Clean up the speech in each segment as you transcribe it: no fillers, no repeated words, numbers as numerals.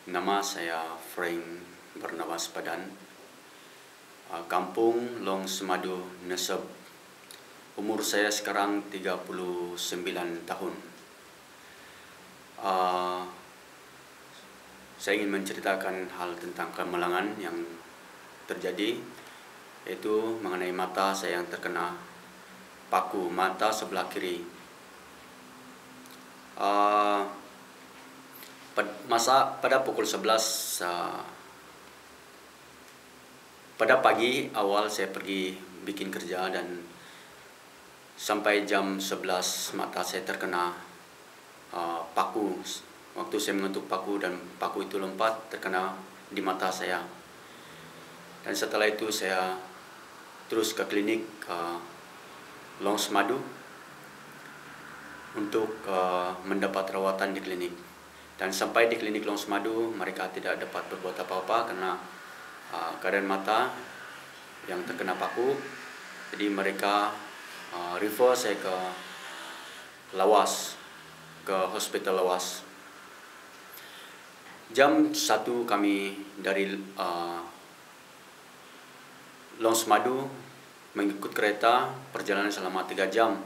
Nama saya Frank Barnabas Padan, Kampung Long Semadu, Nesep. Umur saya sekarang 39 tahun. Saya ingin menceritakan hal tentang kemalangan yang terjadi, yaitu mengenai mata saya yang terkena paku mata sebelah kiri. Pada pukul 11 pada pagi awal saya pergi bikin kerja, dan sampai jam 11 mata saya terkena paku. Waktu saya mengetuk paku dan paku itu lompat terkena di mata saya. Dan setelah itu saya terus ke klinik Long Semadu untuk mendapat rawatan di klinik. Dan sampai di klinik Long Semadu, mereka tidak dapat berbuat apa-apa karena keadaan mata yang terkena paku. Jadi mereka refer saya ke Lawas, ke Hospital Lawas. Jam 1 kami dari Long Semadu mengikut kereta, perjalanan selama 3 jam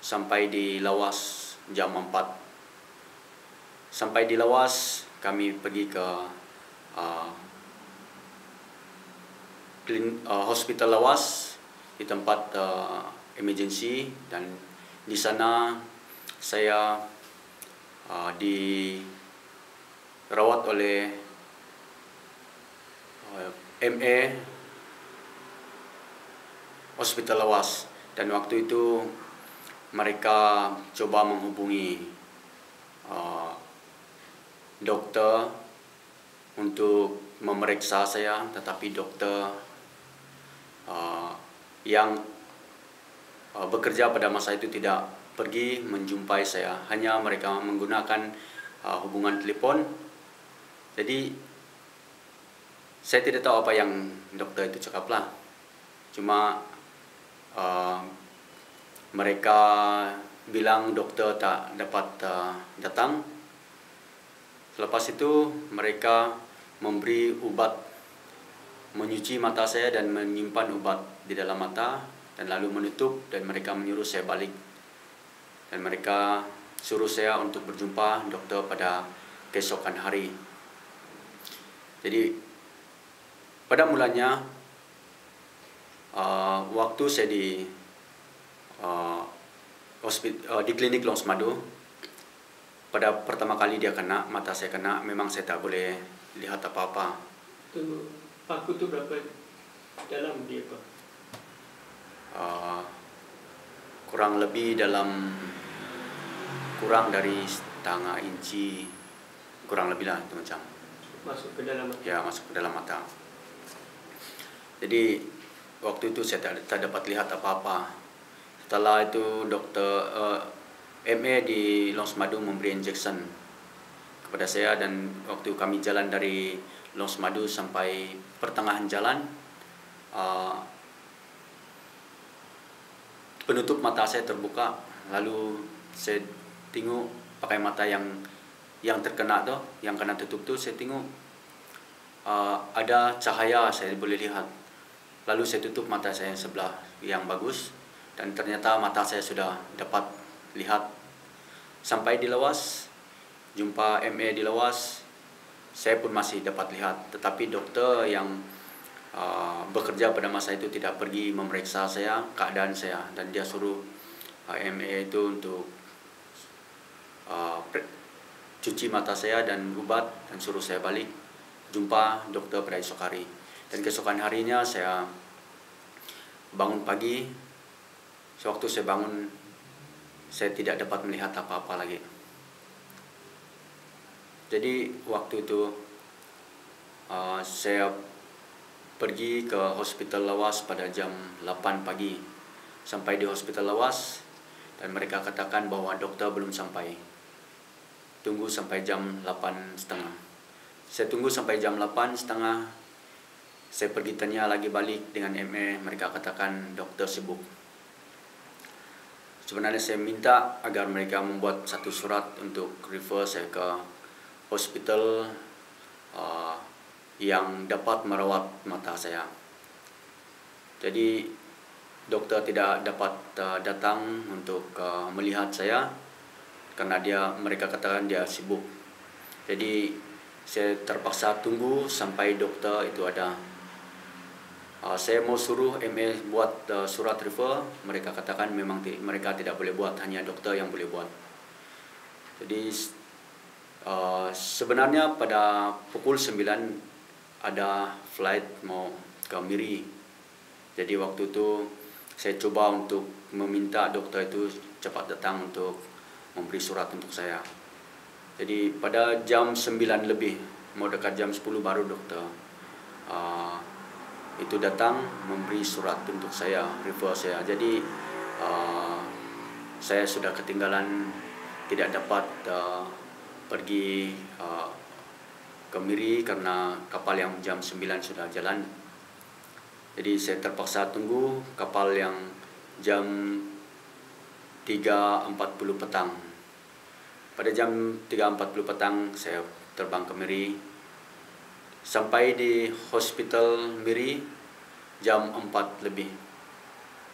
sampai di Lawas jam 4. Sampai di Lawas, kami pergi ke Hospital Lawas di tempat emergency, dan di sana saya dirawat oleh MA Hospital Lawas. Dan waktu itu mereka coba menghubungi dokter untuk memeriksa saya, tetapi dokter yang bekerja pada masa itu tidak pergi menjumpai saya. Hanya mereka menggunakan hubungan telepon. Jadi saya tidak tahu apa yang dokter itu cakaplah. Cuma mereka bilang dokter tak dapat datang. Selepas itu mereka memberi ubat menyuci mata saya dan menyimpan ubat di dalam mata, dan lalu menutup, dan mereka menyuruh saya balik. Dan mereka suruh saya untuk berjumpa dokter pada keesokan hari. Jadi pada mulanya waktu saya di klinik Long Semadu, pada pertama kali dia kena, mata saya kena, memang saya tak boleh lihat apa-apa. Itu paku itu berapa dalam dia, Pak? Kurang lebih kurang dari setengah inci, kurang lebih lah itu macam. Masuk ke dalam mata? Ya, masuk ke dalam mata. Jadi waktu itu saya tak dapat lihat apa-apa. Setelah itu dokter MA di Long Semadu memberi injection kepada saya, dan waktu kami jalan dari Long Semadu sampai pertengahan jalan, penutup mata saya terbuka. Lalu saya tengok pakai mata yang terkena tu, yang kena tutup tu, saya tengok ada cahaya, saya boleh lihat. Lalu saya tutup mata saya sebelah yang bagus, dan ternyata mata saya sudah dapat lihat. Sampai di Lawas, jumpa MA di Lawas, saya pun masih dapat lihat. Tetapi dokter yang bekerja pada masa itu tidak pergi memeriksa saya, keadaan saya, dan dia suruh MA itu untuk cuci mata saya dan ubat, dan suruh saya balik jumpa dokter pada esok hari. Dan keesokan harinya saya bangun pagi. Sewaktu saya bangun, saya tidak dapat melihat apa-apa lagi. Jadi waktu itu saya pergi ke Hospital Lawas pada jam 8 pagi. Sampai di Hospital Lawas, dan mereka katakan bahwa dokter belum sampai. Tunggu sampai jam 8.30. Saya tunggu sampai jam 8.30. Saya pergi tanya lagi balik dengan MA, mereka katakan dokter sibuk. Sebenarnya saya minta agar mereka membuat satu surat untuk refer saya ke Hospital uh, yang dapat merawat mata saya. Jadi dokter tidak dapat datang untuk melihat saya karena mereka katakan dia sibuk. Jadi saya terpaksa tunggu sampai dokter itu ada. Saya mau suruh MA buat surat refer, mereka katakan memang mereka tidak boleh buat, hanya dokter yang boleh buat. Jadi sebenarnya pada pukul 9 ada flight mau ke Miri. Jadi waktu itu saya coba untuk meminta dokter itu cepat datang untuk memberi surat untuk saya. Jadi pada jam 9 lebih, mau dekat jam 10 baru dokter itu datang memberi surat untuk saya, refer saya. Jadi saya sudah ketinggalan, tidak dapat pergi ke Miri karena kapal yang jam 9 sudah jalan. Jadi saya terpaksa tunggu kapal yang jam 3.40 petang. Pada jam 3.40 petang saya terbang ke Miri. Sampai di hospital Miri jam 4 lebih.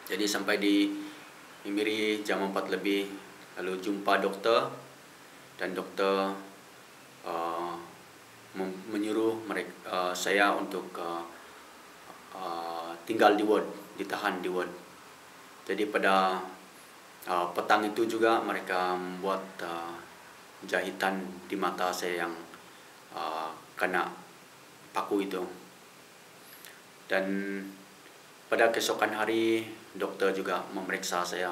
Jadi sampai di Miri jam 4 lebih, lalu jumpa dokter, dan dokter menyuruh saya untuk tinggal di ward, ditahan di ward. Jadi pada petang itu juga mereka membuat jahitan di mata saya yang kena paku itu. Dan pada keesokan hari dokter juga memeriksa saya.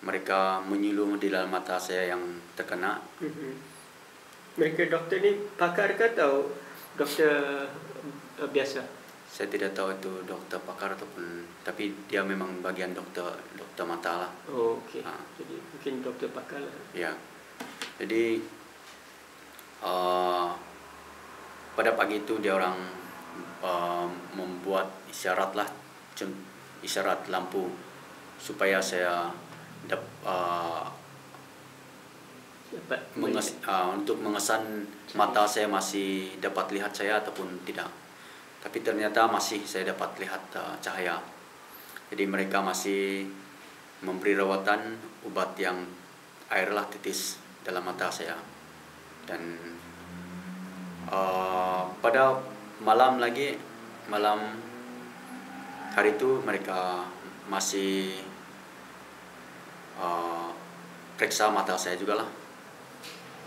Mereka menyulung di dalam mata saya yang terkena. Mereka doktor ni pakar ke atau doktor biasa? Saya tidak tahu itu dokter pakar ataupun, tapi dia memang bagian dokter mata lah. Oh, okey. Jadi mungkin doktor pakar lah. Ya. Jadi pada pagi itu dia orang membuat isyarat lah, isyarat lampu supaya saya untuk mengesan mata saya masih dapat lihat saya ataupun tidak. Tapi ternyata masih saya dapat lihat cahaya. Jadi mereka masih memberi rawatan ubat yang air lah titis dalam mata saya. Dan pada malam hari itu mereka masih periksa mata saya juga lah.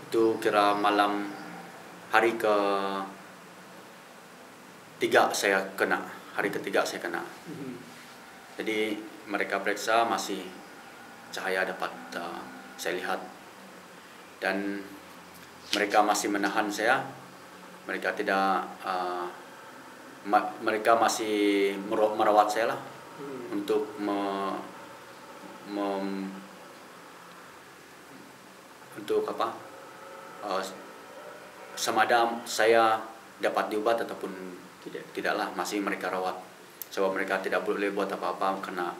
Itu kira malam hari ketiga saya kena. Jadi mereka periksa masih cahaya dapat saya lihat. Dan mereka masih menahan saya. Mereka tidak mereka masih merawat saya lah untuk untuk apa? Sama ada saya dapat diobat ataupun tidaklah, masih mereka rawat. Sebab mereka tidak boleh buat apa-apa karena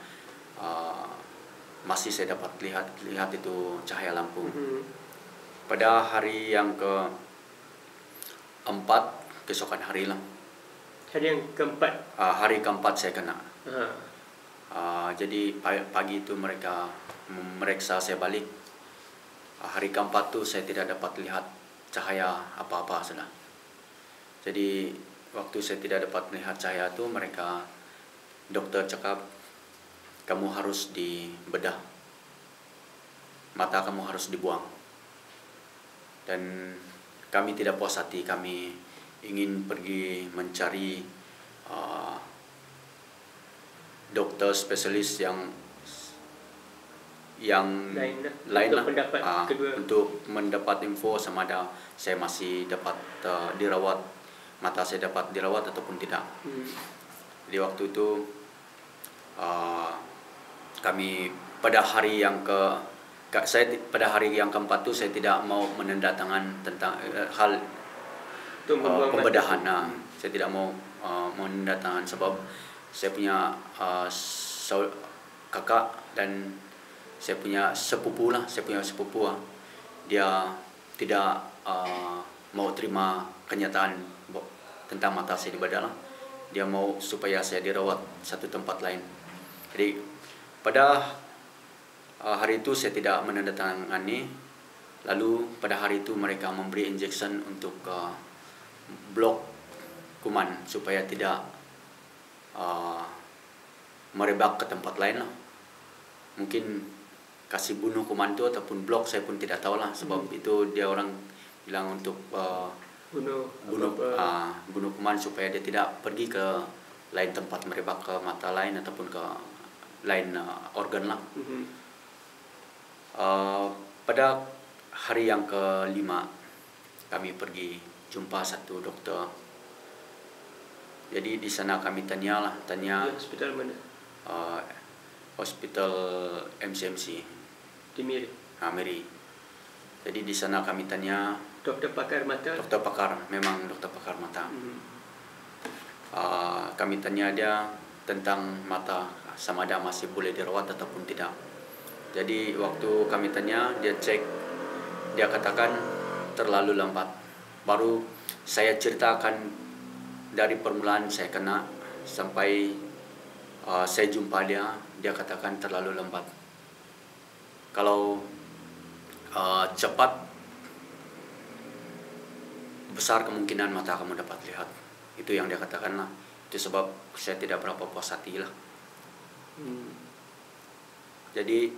masih saya dapat lihat itu cahaya lampu. Pada hari yang keempat, keesokan hari lah. Hari yang keempat? Hari keempat saya kena. Jadi pagi itu mereka memeriksa saya balik. Hari keempat tu saya tidak dapat lihat cahaya apa-apa sudah. Jadi waktu saya tidak dapat melihat cahaya itu, dokter cakap, kamu harus dibedah, mata kamu harus dibuang. Dan kami tidak puas hati, kami ingin pergi mencari dokter spesialis yang lain lah, untuk mendapat info sama ada saya masih dapat dirawat, mata saya dapat dirawat ataupun tidak. Jadi waktu itu kami pada hari yang keempat itu saya tidak mau menandatangan tentang hal pembedahan. Saya tidak mau menandatangan sebab saya punya kakak dan saya punya sepupu, dia tidak mau terima kenyataan tentang mata saya dibedah lah. Dia mau supaya saya dirawat satu tempat lain. Jadi pada hari itu saya tidak menandatangani. Lalu pada hari itu mereka memberi injection untuk blok kuman supaya tidak merebak ke tempat lain lah. Mungkin kasih bunuh kuman itu ataupun blok, saya pun tidak tahu lah. Sebab itu dia orang bilang untuk bunuh kuman supaya dia tidak pergi ke lain tempat, merebak ke mata lain ataupun ke lain organ lah. Pada hari yang kelima kami pergi jumpa satu dokter. Jadi di sana kami tanya hospital mana? Hospital MCMC Di Miri. Miri. Jadi di sana kami tanya Dokter pakar mata. Dokter pakar, memang dokter pakar mata. Kami tanya dia tentang mata, sama ada masih boleh dirawat ataupun tidak. Jadi waktu kami tanya, dia cek, dia katakan terlalu lambat. Baru saya ceritakan dari permulaan saya kena sampai saya jumpa dia, dia katakan terlalu lambat. Kalau cepat, besar kemungkinan mata kamu dapat lihat. Itu yang dia katakan lah. Itu sebab saya tidak berapa puas hati lah. Jadi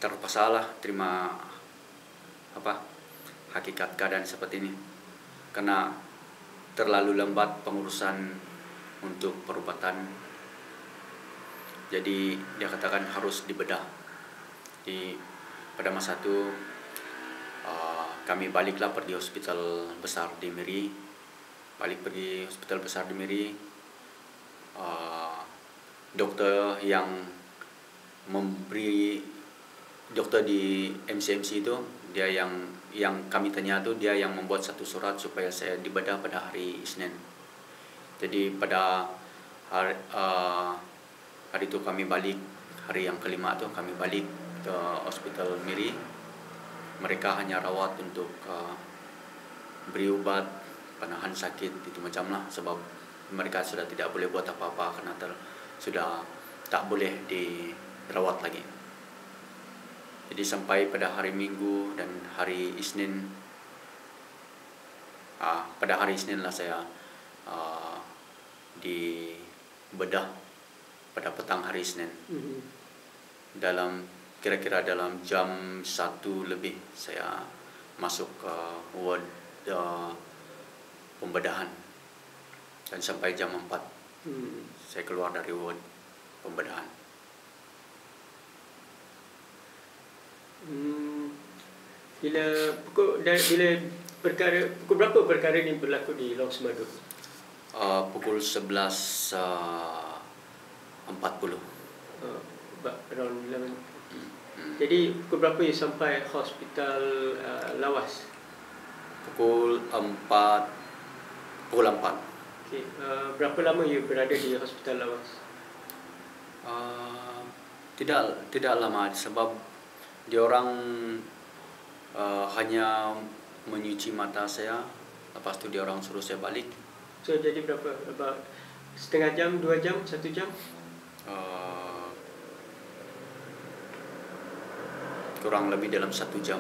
terpaksa lah terima hakikat keadaan seperti ini. Karena terlalu lambat pengurusan untuk perubatan. Jadi dia katakan harus dibedah. Pada masa itu kami baliklah pergi hospital besar di Miri. Pergi hospital besar di Miri. Dokter yang memberi, dokter di MCMC itu, dia yang kami tanya itu, dia yang membuat satu surat supaya saya dibedah pada hari Isnin. Jadi pada hari itu kami balik, hari yang kelima itu kami balik ke hospital Miri. Mereka hanya rawat untuk beri obat penahan sakit itu macam lah, sebab mereka sudah tidak boleh buat apa-apa karena sudah tak boleh dirawat lagi. Jadi sampai pada hari Minggu dan hari Isnin, pada hari Isnin lah saya dibedah pada petang hari Isnin. Kira-kira dalam jam 1 lebih saya masuk ke ward pembedahan. Dan sampai jam 4 saya keluar dari ward pembedahan. Bila pukul berapa perkara ini berlaku di Long Semadu? Pukul 11.40. Around 11. Jadi pukul berapa you sampai hospital Lawas? Pukul 4. Okay. Berapa lama you berada di hospital Lawas? Tidak lama, sebab diorang hanya menyuci mata saya, lepas tu diorang suruh saya balik. So jadi berapa? Setengah jam, 2 jam, 1 jam? Kurang lebih dalam 1 jam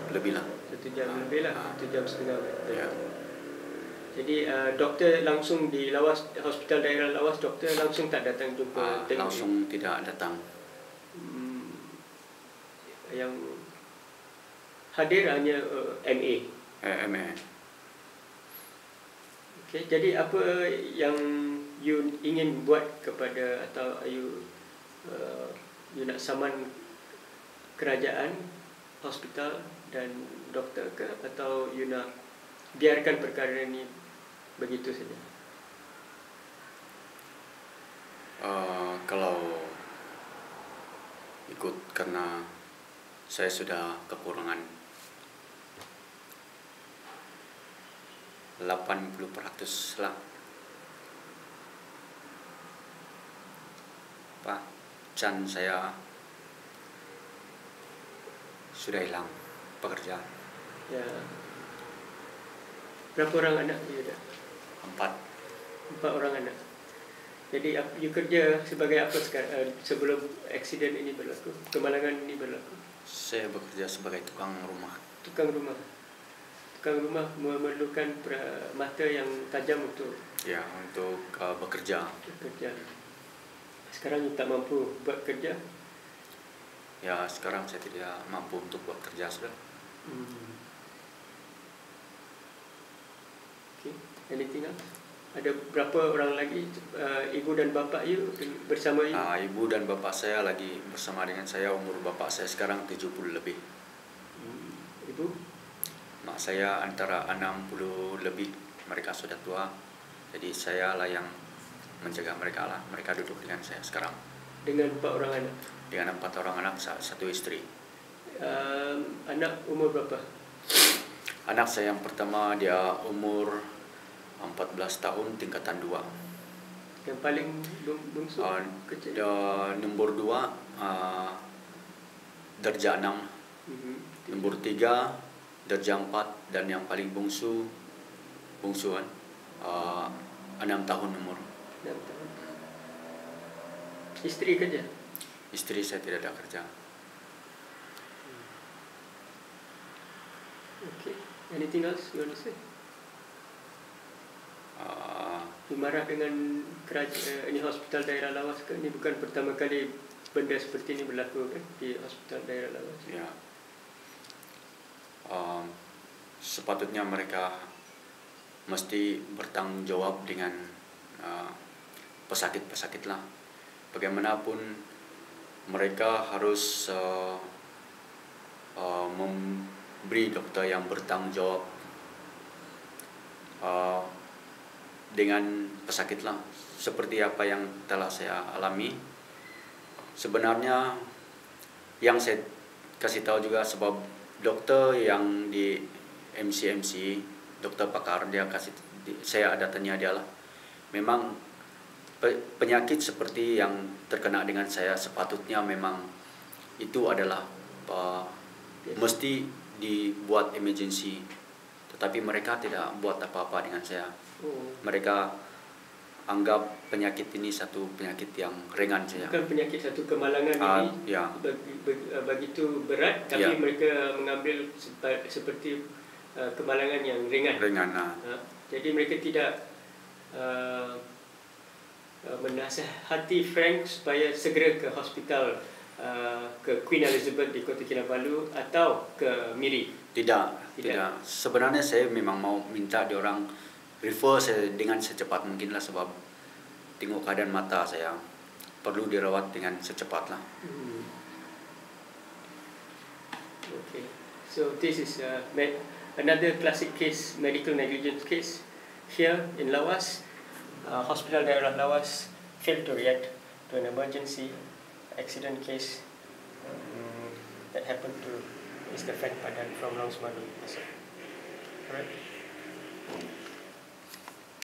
lebih lah. 1 jam lebih lah, 1 jam setengah. Ya. Jadi doktor langsung di Lawas, hospital daerah Lawas, doktor langsung tak datang jumpa? Langsung tidak datang. Yang hadir hanya MA? MA. Okay, jadi apa yang you ingin buat kepada, atau you nak saman kerajaan, hospital dan doktor ke, atau you nak biarkan perkara ini begitu saja? Kalau ikut, karena saya sudah kekurangan 80% lah. Can saya sudah hilang pekerjaan. Ya. Berapa orang anak you ada? 4. 4 orang anak. Jadi you kerja sebagai apa sekarang, sebelum aksiden ini berlaku, kemalangan ini berlaku? Saya bekerja sebagai tukang rumah. Tukang rumah. Tukang rumah memerlukan mata yang tajam untuk Ya, untuk bekerja. bekerja. Sekarang you tak mampu buat kerja? Ya, sekarang saya tidak mampu untuk buat kerja sudah. Okay. Anything else? Ada berapa orang lagi, ibu dan bapa you bersama you? Ibu dan bapak saya lagi bersama dengan saya. Umur bapak saya sekarang 70 lebih. Ibu? Mak saya antara 60 lebih. Mereka sudah tua. Jadi saya lah yang menjaga mereka lah. Mereka duduk dengan saya sekarang. Dengan 4 orang anak? Dengan 4 orang anak, 1 istri. Anak umur berapa? Anak saya yang pertama dia umur 14 tahun, tingkatan 2. Yang paling bungsu? Kecil? Nombor 2 darjah 6. Nombor 3 darjah 4. Dan yang paling bungsuan 6 tahun umur. 6 tahun. Isteri kerja? Istri saya tidak ada kerja. Okay. Anything else you want to say? Marah dengan ini hospital daerah Lawas ke? Ini bukan pertama kali benda seperti ini berlaku kan di hospital daerah Lawas? Ya. Sepatutnya mereka mesti bertanggung jawab dengan pesakit-pesakit lah. Bagaimanapun mereka harus memberi dokter yang bertanggung jawab dengan pesakit lah. Seperti apa yang telah saya alami. Sebenarnya yang saya kasih tahu juga sebab dokter yang di MC, dokter pakar, dia saya ada tanya dia lah. Memang penyakit seperti yang terkena dengan saya sepatutnya memang itu adalah mesti dibuat emergency. Tetapi mereka tidak buat apa-apa dengan saya. Mereka anggap penyakit ini satu penyakit yang ringan saja. Bukan penyakit satu kemalangan ini ya. begitu berat, tapi ya. mereka mengambil seperti kemalangan yang ringan. Jadi mereka tidak menasihati Frank supaya segera ke hospital, ke Queen Elizabeth di Kota Kinabalu atau ke Miri. Tidak. Sebenarnya saya memang mau minta diorang refer saya dengan secepat mungkin lah, sebab tengok keadaan mata saya perlu dirawat dengan secepat lah. Okay, so this is another classic case, medical negligence case here in Lawas. Hospital daerah Lawas failed to react to an emergency accident case that happened to Mr. Frank Padan from Long Semadu. Alright.